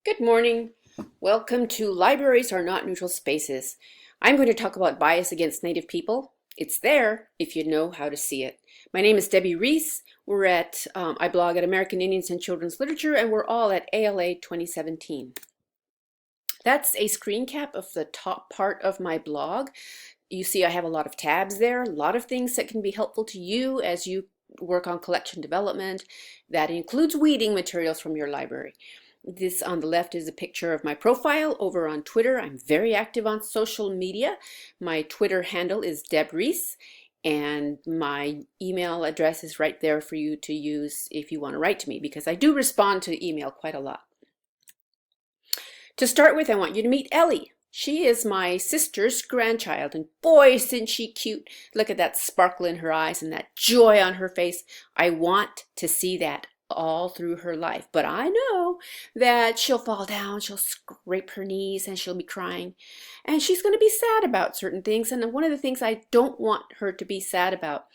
Good morning. Welcome to Libraries Are Not Neutral Spaces. I'm going to talk about bias against Native people. It's there if you know how to see it. My name is Debbie Reese. I blog at American Indians and Children's Literature, and we're all at ALA 2017. That's a screen cap of the top part of my blog. You see I have a lot of tabs there, a lot of things that can be helpful to you as you work on collection development. That includes weeding materials from your library. This on the left is a picture of my profile over on Twitter. I'm very active on social media. My Twitter handle is Deb Reese, and my email address is right there for you to use if you want to write to me, because I do respond to email quite a lot. To start with, I want you to meet Ellie. She is my sister's grandchild, and boy, isn't she cute. Look at that sparkle in her eyes and that joy on her face. I want to see that all through her life, but I know that she'll fall down, she'll scrape her knees, and she'll be crying, and she's going to be sad about certain things. And one of the things I don't want her to be sad about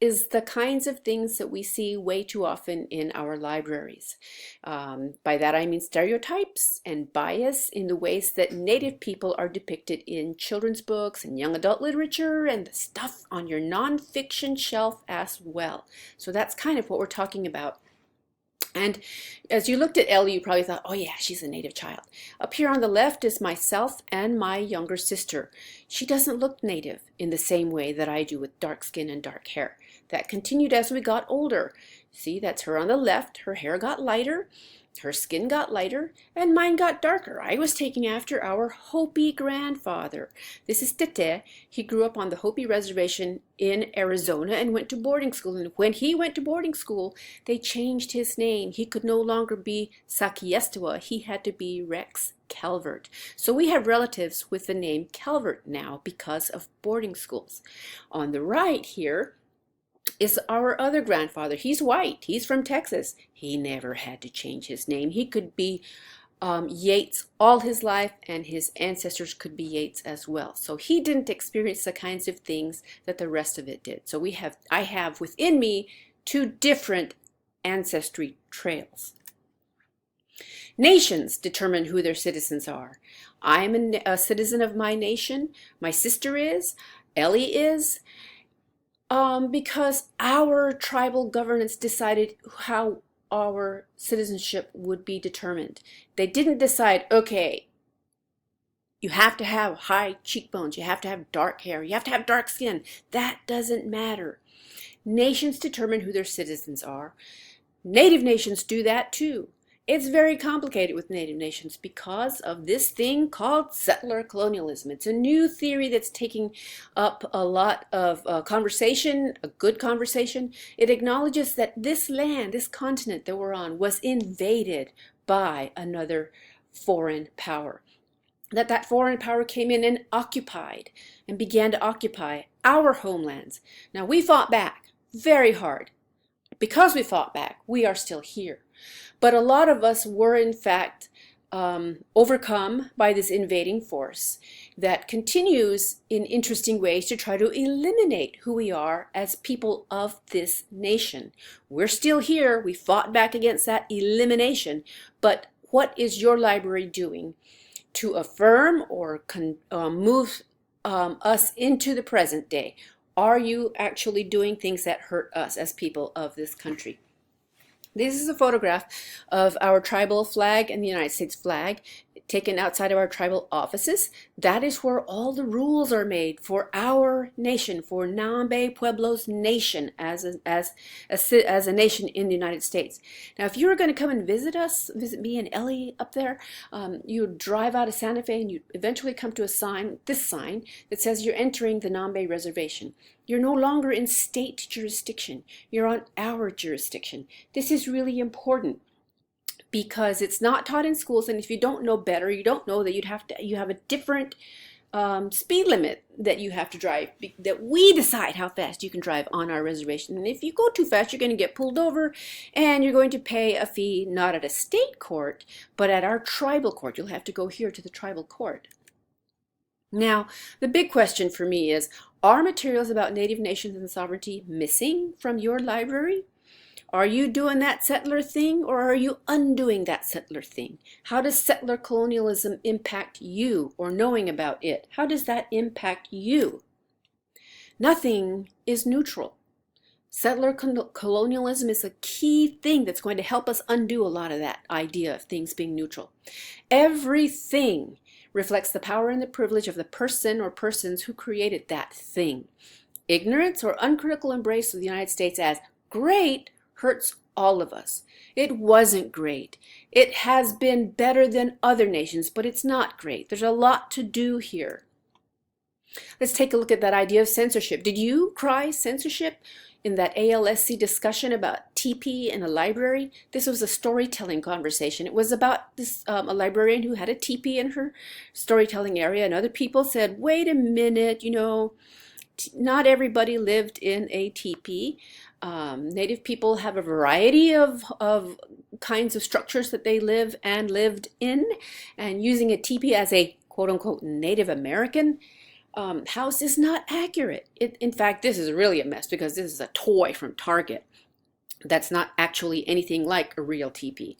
is the kinds of things that we see way too often in our libraries. By that I mean stereotypes and bias in the ways that Native people are depicted in children's books and young adult literature and the stuff on your nonfiction shelf as well. So that's kind of what we're talking about. And as you looked at Ellie, you probably thought, oh yeah, she's a Native child. Up here on the left is myself and my younger sister. She doesn't look Native in the same way that I do, with dark skin and dark hair. That continued as we got older. See, that's her on the left. Her hair got lighter, her skin got lighter, and mine got darker. I was taking after our Hopi grandfather. This is Tete. He grew up on the Hopi reservation in Arizona and went to boarding school. And when he went to boarding school, they changed his name. He could no longer be Sakiestewa. He had to be Rex Calvert. So we have relatives with the name Calvert now because of boarding schools. On the right here is our other grandfather. He's white. He's from Texas. He never had to change his name. He could be Yates all his life, and his ancestors could be Yates as well. So he didn't experience the kinds of things that the rest of it did. So I have within me two different ancestry trails. Nations determine who their citizens are. I'm a citizen of my nation. My sister is. Ellie is. Because our tribal governance decided how our citizenship would be determined. They didn't decide, okay, you have to have high cheekbones, you have to have dark hair, you have to have dark skin. That doesn't matter. Nations determine who their citizens are. Native nations do that too. It's very complicated with Native nations because of this thing called settler colonialism. It's a new theory that's taking up a lot of conversation, a good conversation. It acknowledges that this land, this continent that we're on, was invaded by another foreign power. That foreign power came in and occupied and began to occupy our homelands. Now, we fought back very hard. Because we fought back, we are still here. But a lot of us were, in fact, overcome by this invading force that continues in interesting ways to try to eliminate who we are as people of this nation. We're still here. We fought back against that elimination. But what is your library doing to affirm or move us into the present day? Are you actually doing things that hurt us as people of this country? This is a photograph of our tribal flag and the United States flag taken outside of our tribal offices. That is where all the rules are made for our nation, for Nambe Pueblo's nation as a nation in the United States. Now, if you were going to come and visit us, visit me and Ellie up there, you would drive out of Santa Fe and you eventually come to this sign that says you're entering the Nambe Reservation. You're no longer in state jurisdiction. You're on our jurisdiction. This is really important because it's not taught in schools, and if you don't know better, you don't know that you have a different speed limit that you have to drive, that we decide how fast you can drive on our reservation. And if you go too fast, you're going to get pulled over, and you're going to pay a fee not at a state court, but at our tribal court. You'll have to go here to the tribal court. Now, the big question for me is, are materials about Native nations and sovereignty missing from your library? Are you doing that settler thing, or are you undoing that settler thing? How does settler colonialism impact you, or knowing about it? How does that impact you? Nothing is neutral. Settler colonialism is a key thing that's going to help us undo a lot of that idea of things being neutral. Everything reflects the power and the privilege of the person or persons who created that thing. Ignorance or uncritical embrace of the United States as great hurts all of us. It wasn't great. It has been better than other nations, but it's not great. There's a lot to do here. Let's take a look at that idea of censorship. Did you cry censorship in that ALSC discussion about TP in a library? This was a storytelling conversation. It was about this a librarian who had a TP in her storytelling area, and other people said, wait a minute, not everybody lived in a teepee. Native people have a variety of kinds of structures that they live and lived in, and using a teepee as a quote-unquote Native American house is not accurate. In fact, this is really a mess because this is a toy from Target that's not actually anything like a real teepee.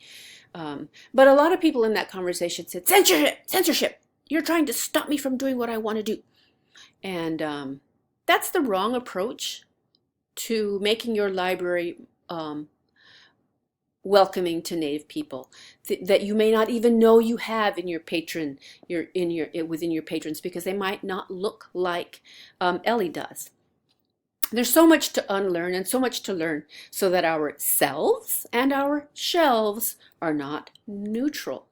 But a lot of people in that conversation said, censorship, you're trying to stop me from doing what I want to do. And that's the wrong approach to making your library welcoming to Native people that you may not even know you have in your within your patrons, because they might not look like Ellie does. There's so much to unlearn and so much to learn so that our selves and our shelves are not neutral.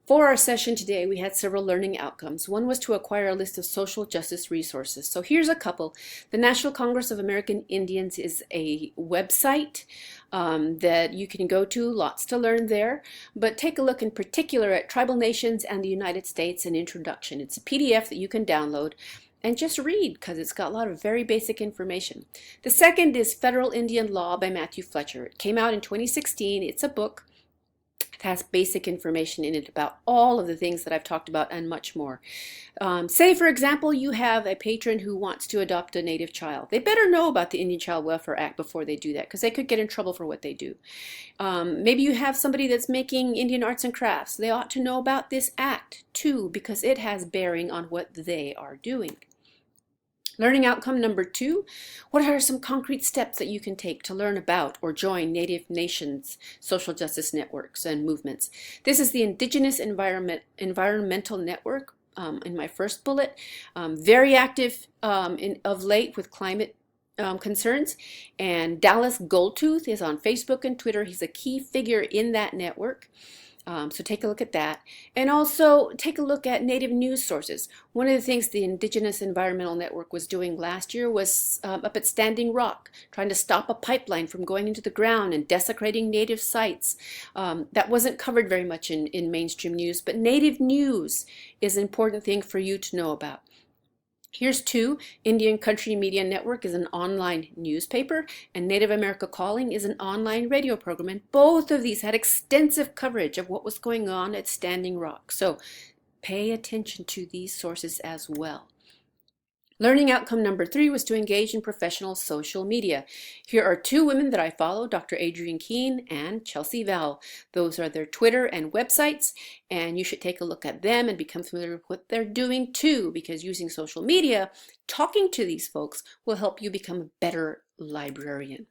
For our session today, we had several learning outcomes. One was to acquire a list of social justice resources. So here's a couple. The National Congress of American Indians is a website that you can go to, lots to learn there. But take a look in particular at Tribal Nations and the United States, an introduction. It's a PDF that you can download and just read because it's got a lot of very basic information. The second is Federal Indian Law by Matthew Fletcher. It came out in 2016. It's a book. It has basic information in it about all of the things that I've talked about and much more. Say, for example, you have a patron who wants to adopt a Native child. They better know about the Indian Child Welfare Act before they do that, because they could get in trouble for what they do. Maybe you have somebody that's making Indian arts and crafts. They ought to know about this act too, because it has bearing on what they are doing. Learning outcome number 2, what are some concrete steps that you can take to learn about or join Native nations, social justice networks and movements? This is the Indigenous Environmental Network in my first bullet. Very active of late with climate concerns. And Dallas Goldtooth is on Facebook and Twitter. He's a key figure in that network. So take a look at that. And also take a look at Native news sources. One of the things the Indigenous Environmental Network was doing last year was up at Standing Rock, trying to stop a pipeline from going into the ground and desecrating Native sites. That wasn't covered very much in mainstream news, but Native news is an important thing for you to know about. Here's 2. Indian Country Media Network is an online newspaper, and Native America Calling is an online radio program. And both of these had extensive coverage of what was going on at Standing Rock. So pay attention to these sources as well. Learning outcome number 3 was to engage in professional social media. Here are 2 women that I follow, Dr. Adrienne Keene and Chelsea Val. Those are their Twitter and websites, and you should take a look at them and become familiar with what they're doing too, because using social media, talking to these folks will help you become a better librarian.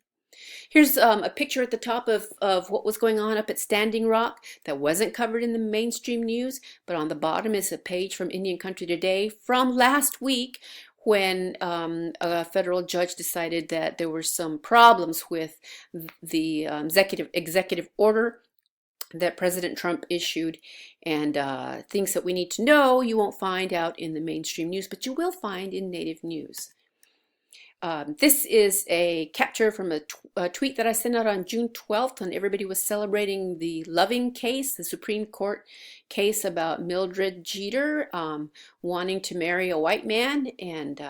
Here's a picture at the top of what was going on up at Standing Rock that wasn't covered in the mainstream news, but on the bottom is a page from Indian Country Today from last week, when a federal judge decided that there were some problems with the executive order that President Trump issued, and things that we need to know you won't find out in the mainstream news, but you will find in Native news. This is a capture from a tweet that I sent out on June 12th when everybody was celebrating the Loving case, the Supreme Court case about Mildred Jeter wanting to marry a white man, and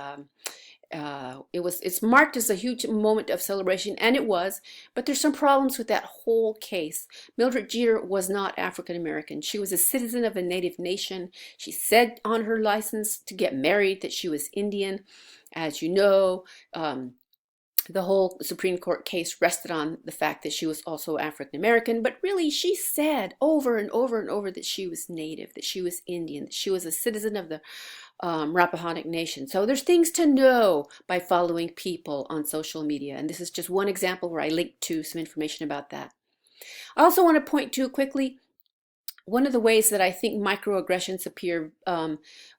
it's marked as a huge moment of celebration, and it was, but there's some problems with that whole case. Mildred Jeter was not African American. She was a citizen of a Native nation. She said on her license to get married that she was Indian. As you know, the whole Supreme Court case rested on the fact that she was also African American, but really she said over and over and over that she was Native, that she was Indian, that she was a citizen of the Rappahannock Nation. So there's things to know by following people on social media, and this is just one example where I linked to some information about that. I also want to point to quickly one of the ways that I think microaggressions appear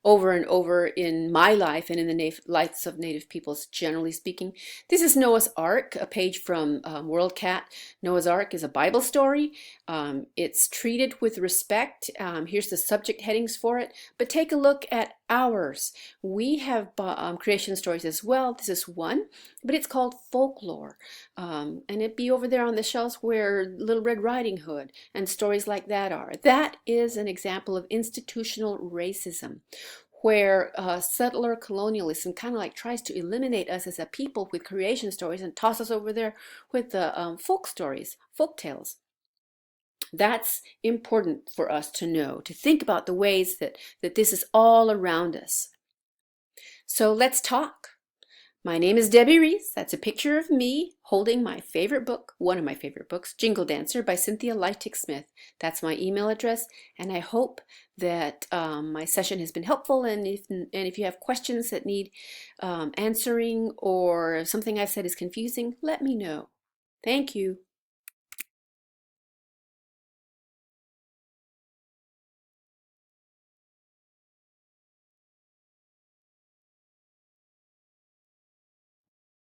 over and over in my life and in the lives of Native peoples, generally speaking. This is Noah's Ark, a page from WorldCat. Noah's Ark is a Bible story. It's treated with respect. Here's the subject headings for it. But take a look at ours. We have creation stories as well. This is one, but it's called Folklore. And it'd be over there on the shelves where Little Red Riding Hood and stories like that are. That is an example of institutional racism, where settler colonialism kind of like tries to eliminate us as a people with creation stories and toss us over there with the folk stories, folk tales. That's important for us to know, to think about the ways that this is all around us. So let's talk. My name is Debbie Reese. That's a picture of me holding my favorite book, one of my favorite books, Jingle Dancer by Cynthia Leitich Smith. That's my email address, and I hope that my session has been helpful, and if you have questions that need answering or something I've said is confusing, let me know. Thank you.